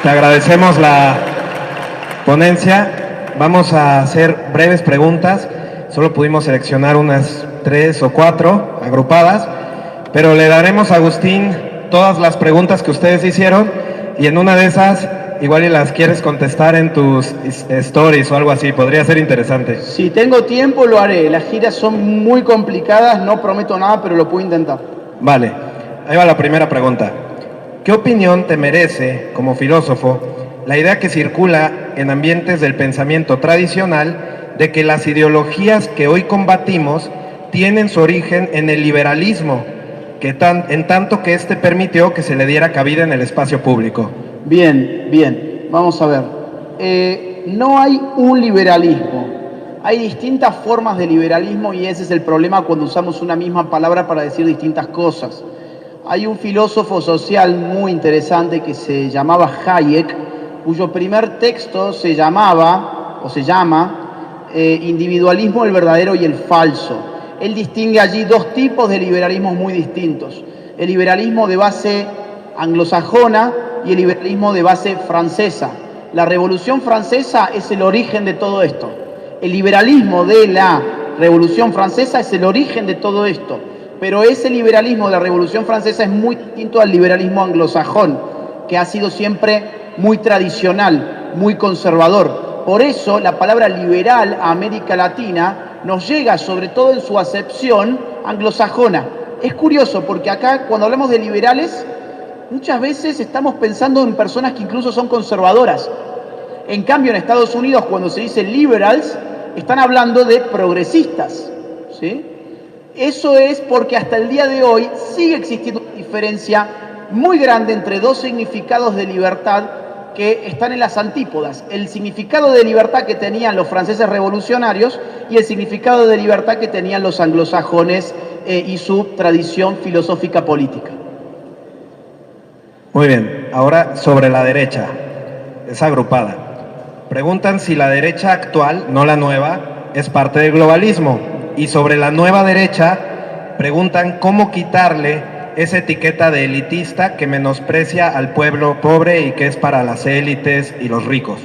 Te agradecemos la ponencia. Vamos a hacer breves preguntas. Solo pudimos seleccionar unas 3 o 4 agrupadas, pero le daremos a Agustín todas las preguntas que ustedes hicieron y en una de esas igual y las quieres contestar en tus stories o algo así. Podría ser interesante. Si tengo tiempo lo haré. Las giras son muy complicadas, no prometo nada, pero lo puedo intentar. Vale, ahí va la primera pregunta. ¿Qué opinión te merece, como filósofo, la idea que circula en ambientes del pensamiento tradicional de que las ideologías que hoy combatimos tienen su origen en el liberalismo, en tanto que éste permitió que se le diera cabida en el espacio público? Bien, vamos a ver. No hay un liberalismo. Hay distintas formas de liberalismo y ese es el problema cuando usamos una misma palabra para decir distintas cosas. Hay un filósofo social muy interesante que se llamaba Hayek, cuyo primer texto se llama Individualismo, el verdadero y el falso. Él distingue allí dos tipos de liberalismos muy distintos. El liberalismo de base anglosajona y el liberalismo de base francesa. La Revolución Francesa es el origen de todo esto. El liberalismo de la Revolución Francesa es el origen de todo esto. Pero ese liberalismo de la Revolución Francesa es muy distinto al liberalismo anglosajón, que ha sido siempre muy tradicional, muy conservador. Por eso la palabra liberal a América Latina nos llega sobre todo en su acepción anglosajona. Es curioso porque acá cuando hablamos de liberales muchas veces estamos pensando en personas que incluso son conservadoras. En cambio en Estados Unidos cuando se dice liberals están hablando de progresistas, ¿sí? Eso es porque hasta el día de hoy sigue existiendo una diferencia muy grande entre dos significados de libertad que están en las antípodas. El significado de libertad que tenían los franceses revolucionarios y el significado de libertad que tenían los anglosajones y su tradición filosófica política. Muy bien, ahora sobre la derecha, es agrupada. Preguntan si la derecha actual, no la nueva, es parte del globalismo. Y sobre la nueva derecha, preguntan cómo quitarle esa etiqueta de elitista que menosprecia al pueblo pobre y que es para las élites y los ricos.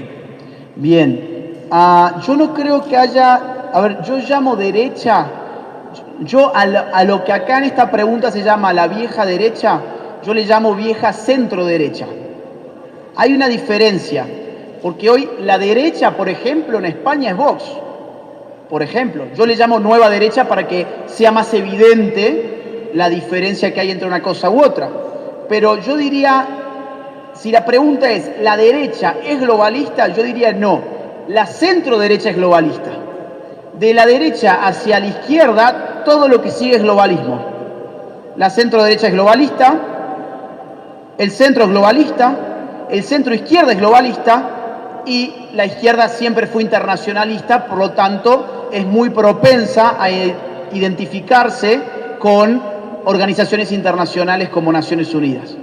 Bien, yo no creo que haya, yo llamo derecha, a lo que acá en esta pregunta se llama la vieja derecha, yo le llamo vieja centro derecha. Hay una diferencia, porque hoy la derecha, por ejemplo, en España es Vox. Por ejemplo, yo le llamo nueva derecha para que sea más evidente la diferencia que hay entre una cosa u otra. Pero yo diría, si la pregunta es, ¿la derecha es globalista? Yo diría no, la centro derecha es globalista. De la derecha hacia la izquierda, todo lo que sigue es globalismo. La centro derecha es globalista, el centro es globalista, el centro izquierda es globalista, y la izquierda siempre fue internacionalista, por lo tanto es muy propensa a identificarse con organizaciones internacionales como Naciones Unidas.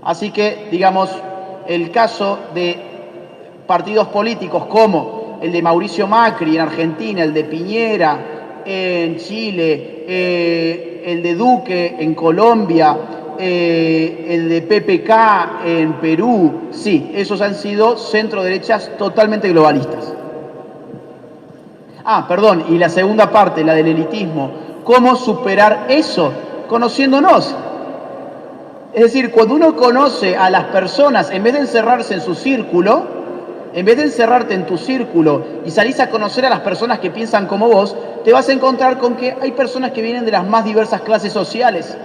Así que, digamos, el caso de partidos políticos como el de Mauricio Macri en Argentina, el de Piñera en Chile, el de Duque en Colombia, el de PPK en Perú, sí, esos han sido centro-derechas totalmente globalistas. Perdón, y la segunda parte, la del elitismo, ¿cómo superar eso? Conociéndonos. Es decir, cuando uno conoce a las personas, en vez de encerrarse en su círculo, en vez de encerrarte en tu círculo y salís a conocer a las personas que piensan como vos, te vas a encontrar con que hay personas que vienen de las más diversas clases sociales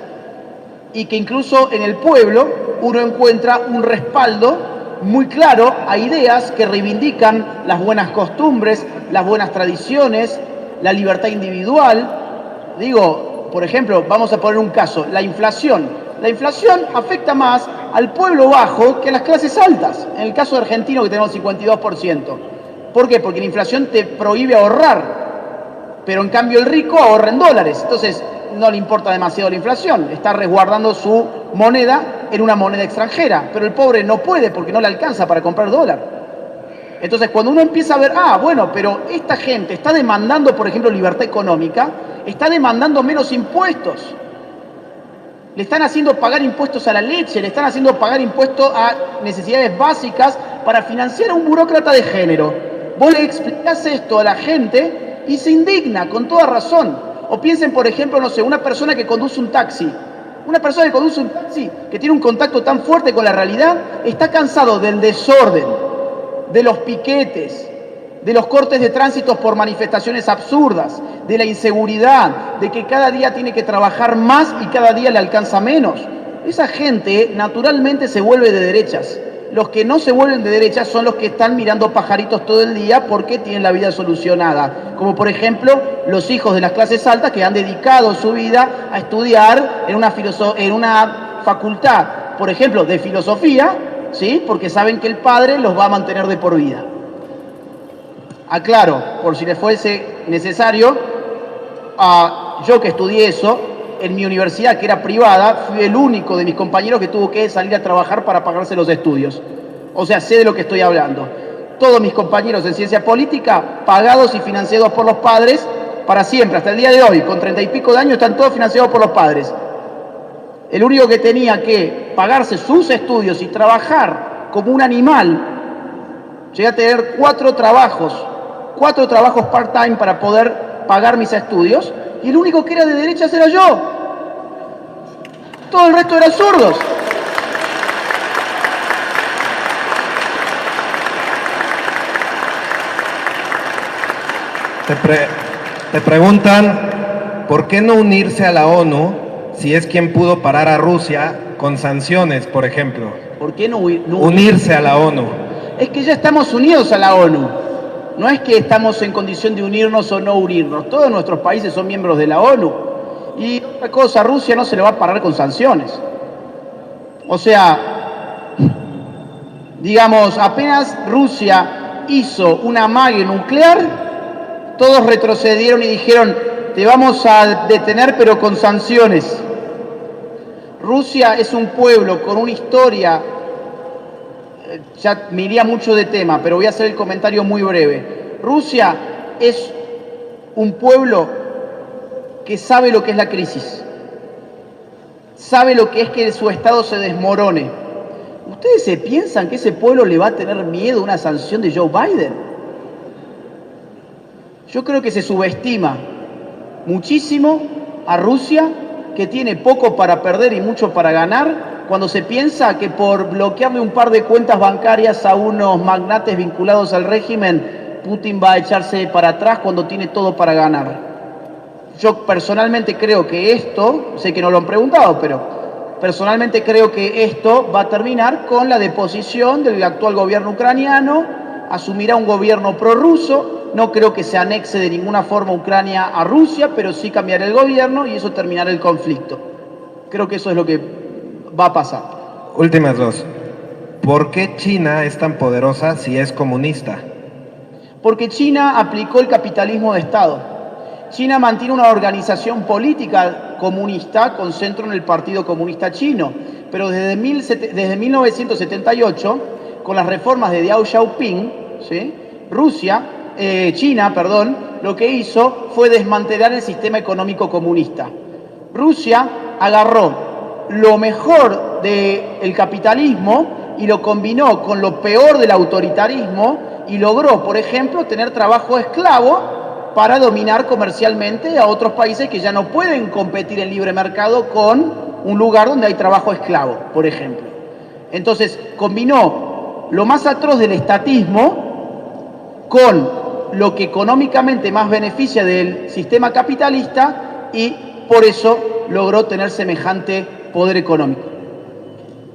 y que incluso en el pueblo uno encuentra un respaldo muy claro a ideas que reivindican las buenas costumbres, las buenas tradiciones, la libertad individual. Digo, por ejemplo, vamos a poner un caso, la inflación. La inflación afecta más al pueblo bajo que a las clases altas. En el caso argentino, que tenemos 52%. ¿Por qué? Porque la inflación te prohíbe ahorrar, pero en cambio el rico ahorra en dólares. Entonces no le importa demasiado la inflación, está resguardando su moneda en una moneda extranjera, pero el pobre no puede porque no le alcanza para comprar dólar. Entonces cuando uno empieza a ver, bueno, pero esta gente está demandando, por ejemplo, libertad económica, está demandando menos impuestos. Le están haciendo pagar impuestos a la leche, le están haciendo pagar impuestos a necesidades básicas para financiar a un burócrata de género. Vos le explicás esto a la gente y se indigna, con toda razón. O piensen, por ejemplo, no sé, una persona que conduce un taxi. Una persona que conduce un taxi, que tiene un contacto tan fuerte con la realidad, está cansado del desorden, de los piquetes, de los cortes de tránsito por manifestaciones absurdas, de la inseguridad, de que cada día tiene que trabajar más y cada día le alcanza menos. Esa gente naturalmente se vuelve de derechas. Los que no se vuelven de derechas son los que están mirando pajaritos todo el día porque tienen la vida solucionada. Como por ejemplo los hijos de las clases altas que han dedicado su vida a estudiar en una facultad, por ejemplo, de filosofía, ¿sí? Porque saben que el padre los va a mantener de por vida. Aclaro, por si les fuese necesario, yo que estudié eso, en mi universidad, que era privada, fui el único de mis compañeros que tuvo que salir a trabajar para pagarse los estudios. O sea, sé de lo que estoy hablando. Todos mis compañeros en ciencia política, pagados y financiados por los padres, para siempre, hasta el día de hoy, con 30 y pico de años, están todos financiados por los padres. El único que tenía que pagarse sus estudios y trabajar como un animal, llegué a tener 4 trabajos part-time para poder pagar mis estudios, y el único que era de derechas era yo. Todo el resto eran zurdos. Te preguntan, ¿por qué no unirse a la ONU si es quien pudo parar a Rusia con sanciones, por ejemplo? ¿Por qué no unirse a la ONU? Es que ya estamos unidos a la ONU. No es que estamos en condición de unirnos o no unirnos. Todos nuestros países son miembros de la ONU. Y otra cosa, Rusia no se le va a parar con sanciones. O sea, digamos, apenas Rusia hizo un amague nuclear, todos retrocedieron y dijeron, te vamos a detener pero con sanciones. Rusia es un pueblo con una historia, ya me iría mucho de tema, pero voy a hacer el comentario muy breve. Rusia es un pueblo que sabe lo que es la crisis, sabe lo que es que su Estado se desmorone. ¿Ustedes se piensan que ese pueblo le va a tener miedo a una sanción de Joe Biden? Yo creo que se subestima muchísimo a Rusia, que tiene poco para perder y mucho para ganar, cuando se piensa que por bloquearle un par de cuentas bancarias a unos magnates vinculados al régimen, Putin va a echarse para atrás cuando tiene todo para ganar. Yo personalmente creo que esto, sé que no lo han preguntado, pero personalmente creo que esto va a terminar con la deposición del actual gobierno ucraniano, asumirá un gobierno prorruso. No creo que se anexe de ninguna forma Ucrania a Rusia, pero sí cambiará el gobierno y eso terminará el conflicto. Creo que eso es lo que va a pasar. Últimas dos. ¿Por qué China es tan poderosa si es comunista? Porque China aplicó el capitalismo de Estado. China mantiene una organización política comunista con centro en el Partido Comunista Chino, pero desde 1978, con las reformas de Deng Xiaoping, ¿sí? China, lo que hizo fue desmantelar el sistema económico comunista. Rusia agarró lo mejor del capitalismo y lo combinó con lo peor del autoritarismo y logró, por ejemplo, tener trabajo esclavo para dominar comercialmente a otros países que ya no pueden competir en libre mercado con un lugar donde hay trabajo esclavo, por ejemplo. Entonces, combinó lo más atroz del estatismo con lo que económicamente más beneficia del sistema capitalista y por eso logró tener semejante poder económico.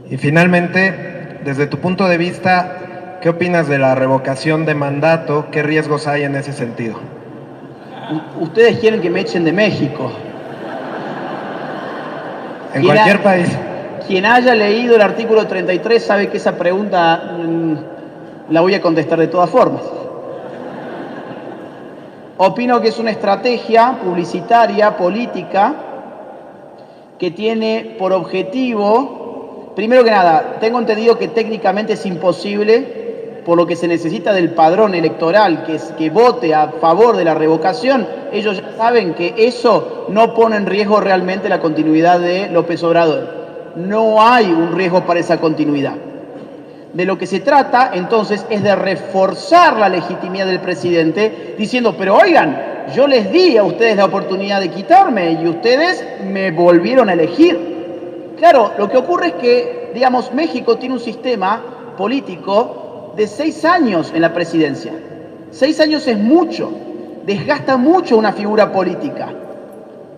Y finalmente, desde tu punto de vista, ¿qué opinas de la revocación de mandato? ¿Qué riesgos hay en ese sentido? Ustedes quieren que me echen de México. En cualquier país. Quien haya leído el artículo 33 sabe que esa pregunta la voy a contestar de todas formas. Opino que es una estrategia publicitaria, política, que tiene por objetivo, primero que nada, tengo entendido que técnicamente es imposible por lo que se necesita del padrón electoral, que vote a favor de la revocación, ellos ya saben que eso no pone en riesgo realmente la continuidad de López Obrador. No hay un riesgo para esa continuidad. De lo que se trata, entonces, es de reforzar la legitimidad del presidente, diciendo, pero oigan, yo les di a ustedes la oportunidad de quitarme y ustedes me volvieron a elegir. Claro, lo que ocurre es que, digamos, México tiene un sistema político de 6 años en la presidencia. 6 años es mucho, desgasta mucho una figura política.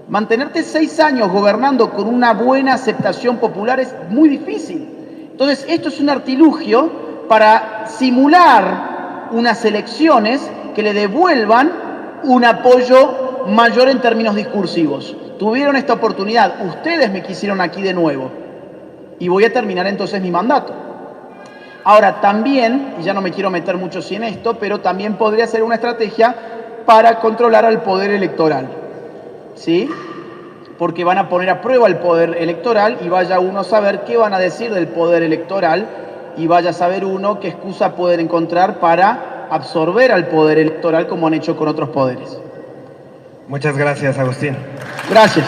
Mantenerte 6 años gobernando con una buena aceptación popular es muy difícil. Entonces, esto es un artilugio para simular unas elecciones que le devuelvan un apoyo mayor en términos discursivos. Tuvieron esta oportunidad, ustedes me quisieron aquí de nuevo y voy a terminar entonces mi mandato. Ahora también, y ya no me quiero meter mucho en esto, pero también podría ser una estrategia para controlar al poder electoral, ¿sí? Porque van a poner a prueba el poder electoral y vaya uno a saber qué van a decir del poder electoral y vaya a saber uno qué excusa pueden encontrar para absorber al poder electoral como han hecho con otros poderes. Muchas gracias, Agustín. Gracias.